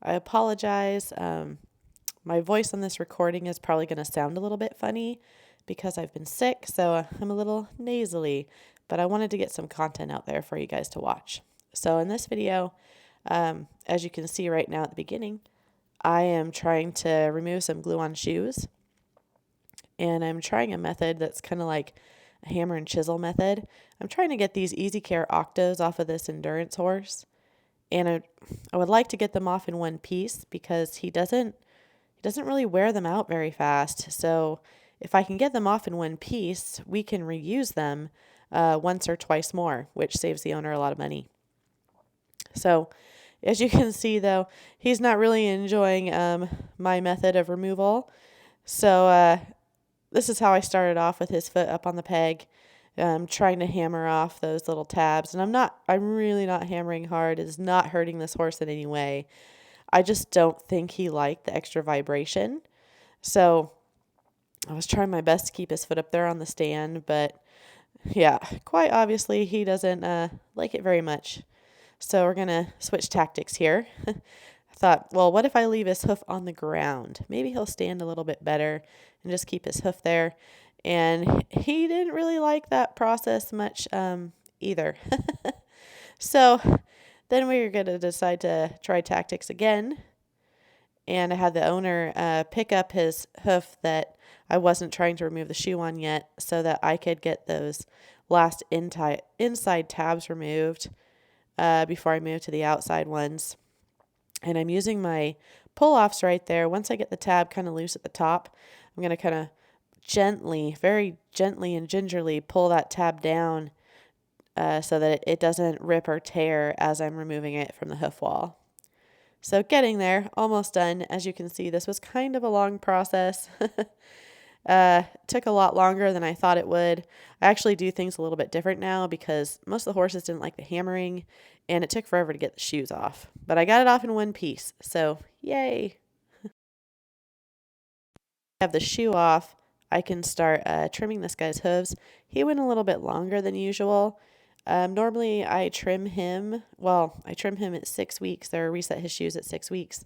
I apologize. My voice on this recording is probably going to sound a little bit funny because I've been sick, so I'm a little nasally, but I wanted to get some content out there for you guys to watch. So in this video, as you can see right now at the beginning, I am trying to remove some glue on shoes, and I'm trying a method that's kind of like a hammer and chisel method. I'm trying to get these Easy Care Octos off of this endurance horse, and I would like to get them off in one piece because he doesn't really wear them out very fast. So if I can get them off in one piece, we can reuse them once or twice more, which saves the owner a lot of money. So as you can see, though, he's not really enjoying my method of removal. So this is how I started off, with his foot up on the peg, trying to hammer off those little tabs. And I'm really not hammering hard. It is not hurting this horse in any way. I just don't think he liked the extra vibration. So I was trying my best to keep his foot up there on the stand, but yeah, quite obviously he doesn't like it very much. So we're going to switch tactics here. I thought, well, what if I leave his hoof on the ground? Maybe he'll stand a little bit better and just keep his hoof there. And he didn't really like that process much either. So then we were going to decide to try tactics again. And I had the owner pick up his hoof that I wasn't trying to remove the shoe on yet, so that I could get those last inside tabs removed before I move to the outside ones. And I'm using my pull-offs right there. Once I get the tab kind of loose at the top, I'm going to kind of gently, very gently and gingerly pull that tab down so that it doesn't rip or tear as I'm removing it from the hoof wall. So getting there, almost done. As you can see, this was kind of a long process. Took a lot longer than I thought it would. I actually do things a little bit different now because most of the horses didn't like the hammering, and it took forever to get the shoes off. But I got it off in one piece, so yay. Have the shoe off, I can start trimming this guy's hooves. He went a little bit longer than usual. Normally I trim him at 6 weeks, or reset his shoes at 6 weeks.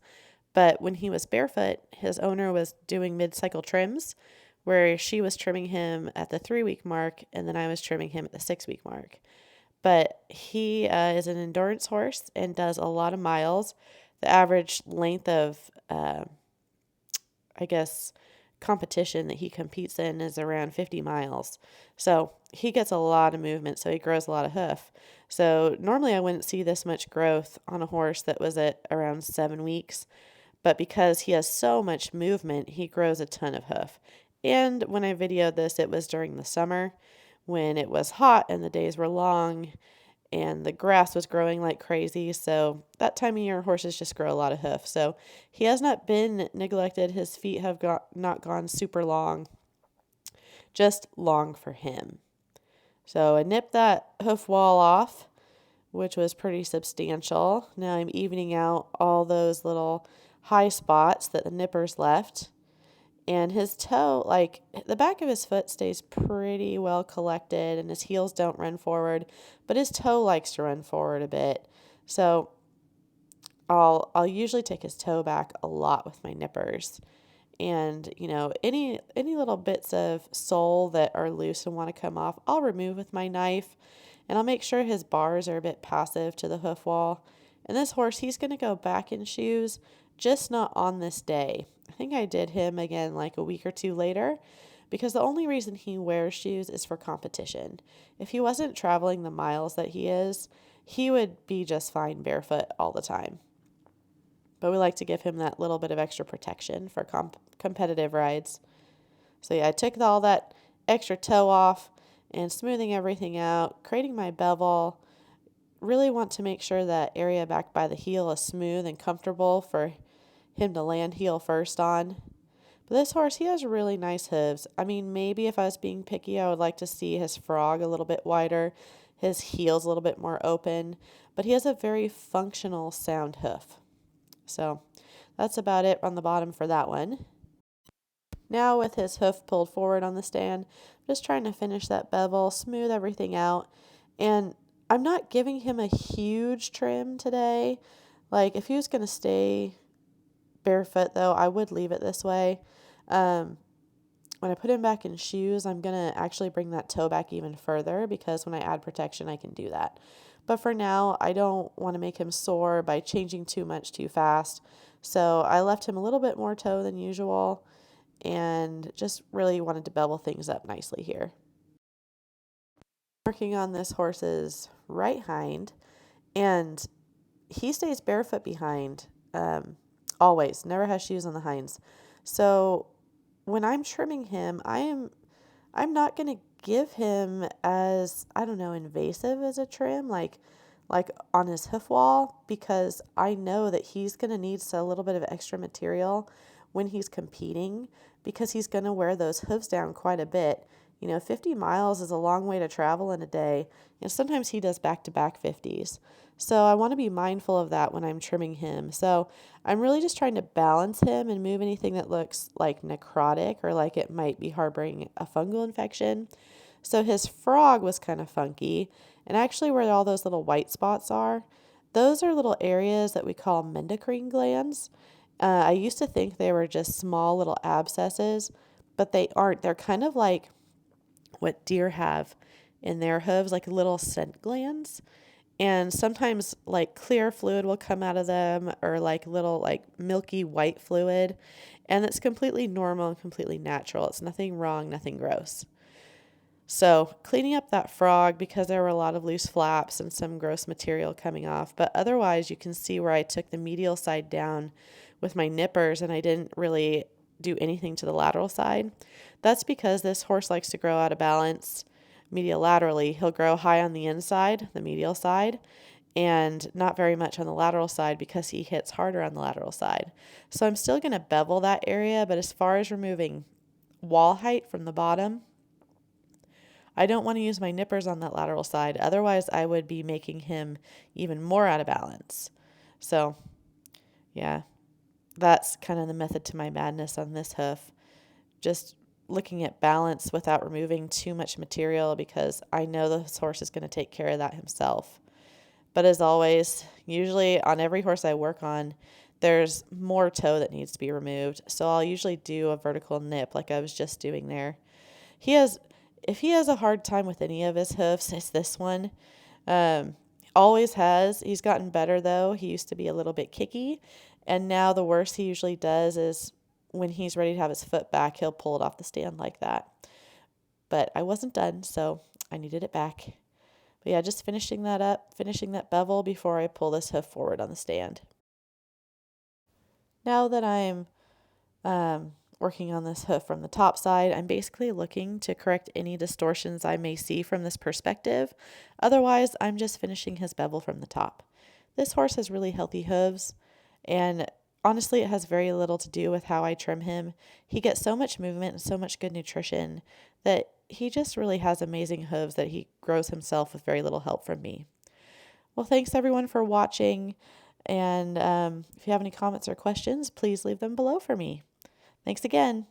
But when he was barefoot, his owner was doing mid-cycle trims, where she was trimming him at the 3-week mark, and then I was trimming him at the 6-week mark. But he is an endurance horse and does a lot of miles. The average length of, competition that he competes in is around 50 miles. So he gets a lot of movement, so he grows a lot of hoof. So normally I wouldn't see this much growth on a horse that was at around 7 weeks. But because he has so much movement, he grows a ton of hoof. And when I videoed this, it was during the summer when it was hot and the days were long and the grass was growing like crazy. So that time of year, horses just grow a lot of hoof. So he has not been neglected. His feet have not gone super long, just long for him. So I nipped that hoof wall off, which was pretty substantial. Now I'm evening out all those little high spots that the nippers left. And his toe, like the back of his foot, stays pretty well collected, and his heels don't run forward, but his toe likes to run forward a bit. So I'll usually take his toe back a lot with my nippers. And, any little bits of sole that are loose and want to come off, I'll remove with my knife, and I'll make sure his bars are a bit passive to the hoof wall. And this horse, he's going to go back in shoes, just not on this day. I think I did him again like a week or two later, because the only reason he wears shoes is for competition. If he wasn't traveling the miles that he is, he would be just fine barefoot all the time. But we like to give him that little bit of extra protection for competitive rides. So yeah, I took all that extra toe off and smoothing everything out, creating my bevel. Really want to make sure that area back by the heel is smooth and comfortable for him to land heel first on. But this horse, he has really nice hooves. I mean, maybe if I was being picky, I would like to see his frog a little bit wider, his heels a little bit more open, but he has a very functional, sound hoof. So that's about it on the bottom for that one. Now with his hoof pulled forward on the stand, I'm just trying to finish that bevel, smooth everything out. And I'm not giving him a huge trim today. Like if he was going to stay barefoot though, I would leave it this way. Um, when I put him back in shoes, I'm going to actually bring that toe back even further because when I add protection, I can do that. But for now, I don't want to make him sore by changing too much too fast. So I left him a little bit more toe than usual and just really wanted to bevel things up nicely here. Working on this horse's right hind, and he stays barefoot behind, always, never has shoes on the hinds. So when I'm trimming him, I'm not going to give him as, I don't know, invasive as a trim, like on his hoof wall, because I know that he's going to need a little bit of extra material when he's competing, because he's going to wear those hooves down quite a bit. 50 miles is a long way to travel in a day, and sometimes he does back-to-back 50s. So I want to be mindful of that when I'm trimming him. So I'm really just trying to balance him and move anything that looks like necrotic or like it might be harboring a fungal infection. So his frog was kind of funky, and actually where all those little white spots are, those are little areas that we call mendocrine glands. I used to think they were just small little abscesses, but they aren't. They're kind of like what deer have in their hooves, like little scent glands. And sometimes like clear fluid will come out of them, or like little like milky white fluid. And it's completely normal and completely natural. It's nothing wrong, nothing gross. So cleaning up that frog because there were a lot of loose flaps and some gross material coming off. But otherwise you can see where I took the medial side down with my nippers and I didn't really do anything to the lateral side. That's because this horse likes to grow out of balance medial-laterally. He'll grow high on the inside, the medial side, and not very much on the lateral side because he hits harder on the lateral side. So I'm still going to bevel that area, but as far as removing wall height from the bottom, I don't want to use my nippers on that lateral side. Otherwise, I would be making him even more out of balance. So, yeah, that's kind of the method to my madness on this hoof. Just looking at balance without removing too much material because I know this horse is going to take care of that himself. But as always, usually on every horse I work on, there's more toe that needs to be removed. So I'll usually do a vertical nip like I was just doing there. If he has a hard time with any of his hoofs, it's this one. Always has. He's gotten better though. He used to be a little bit kicky. And now the worst he usually does is when he's ready to have his foot back, he'll pull it off the stand like that. But I wasn't done, so I needed it back. But yeah, just finishing that up, finishing that bevel before I pull this hoof forward on the stand. Now that I'm working on this hoof from the top side, I'm basically looking to correct any distortions I may see from this perspective. Otherwise, I'm just finishing his bevel from the top. This horse has really healthy hooves, and honestly, it has very little to do with how I trim him. He gets so much movement and so much good nutrition that he just really has amazing hooves that he grows himself with very little help from me. Well, thanks everyone for watching. And if you have any comments or questions, please leave them below for me. Thanks again.